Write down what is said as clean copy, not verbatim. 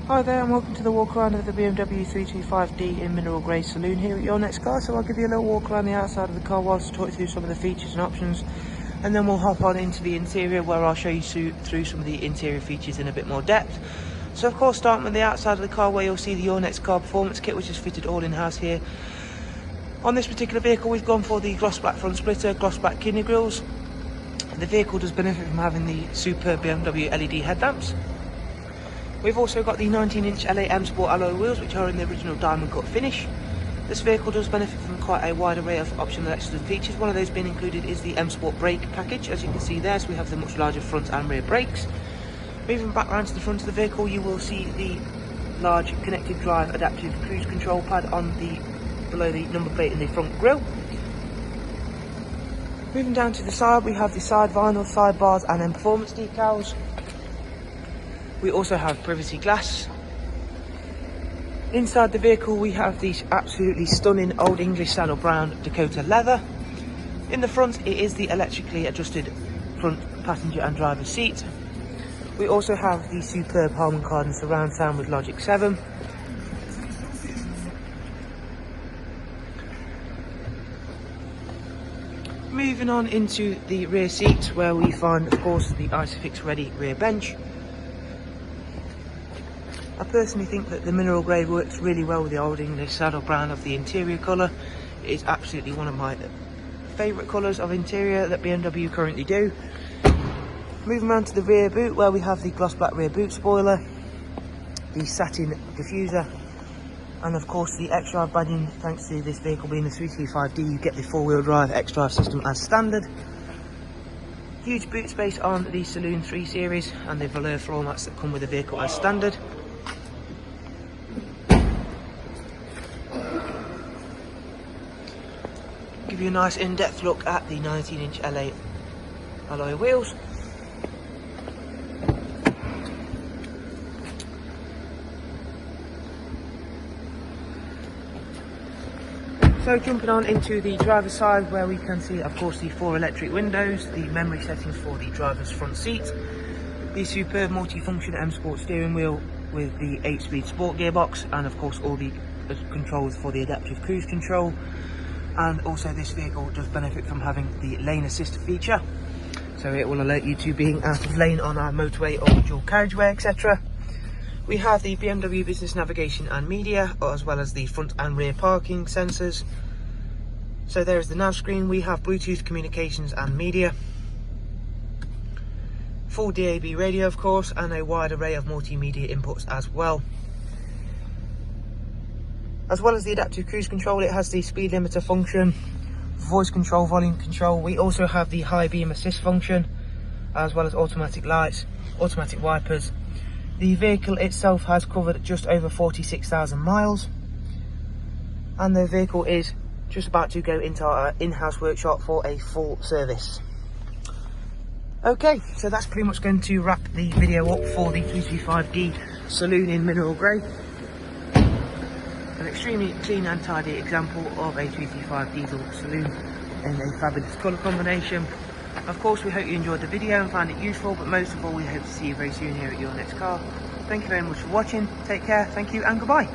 Hi there and welcome to the walk around of the BMW 325D in mineral grey saloon here at Your Next Car. So I'll give you a little walk around the outside of the car whilst I talk you through some of the features and options, and then we'll hop on into the interior where I'll show you through some of the interior features in a bit more depth. So of course, starting with the outside of the car where you'll see the Your Next Car performance kit, which is fitted all in-house here. On this particular vehicle we've gone for the gloss black front splitter, gloss black kidney grills. The vehicle does benefit from having the superb BMW LED headlamps. We've also got the 19-inch LA M Sport alloy wheels, which are in the original diamond cut finish. This vehicle does benefit from quite a wide array of optional excellent features. One of those being included is the M Sport brake package, as you can see there. So we have the much larger front and rear brakes. Moving back round to the front of the vehicle, you will see the large connected drive adaptive cruise control pad on the below the number plate in the front grille. Moving down to the side, we have the side vinyl sidebars and then performance decals. We also have privacy glass. Inside the vehicle we have these absolutely stunning Old English saddle brown Dakota leather. In the front it is the electrically adjusted front passenger and driver seat. We also have the superb Harman Kardon surround sound with Logic 7. Moving on into the rear seat where we find of course the Isofix ready rear bench. I personally think that the mineral grey works really well with the Old English saddle brown of the interior colour. It is absolutely one of my favourite colours of interior that BMW currently do. Moving around to the rear boot where we have the gloss black rear boot spoiler, the satin diffuser, and of course the X-Drive badging. Thanks to this vehicle being the 325D, you get the four-wheel drive X-Drive system as standard. Huge boot space on the Saloon 3 Series and the velour floor mats that come with the vehicle as standard. Give you a nice in-depth look at the 19-inch LA alloy wheels. So jumping on into the driver's side where we can see of course the 4 electric windows, the memory settings for the driver's front seat, the superb multi-function M Sport steering wheel with the 8-speed sport gearbox, and of course all the controls for the adaptive cruise control. And also this vehicle does benefit from having the lane assist feature, so it will alert you to being out of lane on our motorway or dual carriageway, etc. We have the BMW business navigation and media, as well as the front and rear parking sensors. So there is the nav screen. We have Bluetooth communications and media, full DAB radio of course, and a wide array of multimedia inputs as well. As well as the adaptive cruise control, it has the speed limiter function, voice control, volume control. We also have the high beam assist function, as well as automatic lights, automatic wipers. The vehicle itself has covered just over 46,000 miles, and the vehicle is just about to go into our in-house workshop for a full service. Okay, so that's pretty much going to wrap the video up for the 325D Saloon in mineral grey. An extremely clean and tidy example of a 325 diesel saloon in a fabulous colour combination. Of course, we hope you enjoyed the video and found it useful, but most of all we hope to see you very soon here at Your Next Car. Thank you very much for watching, take care, thank you and goodbye.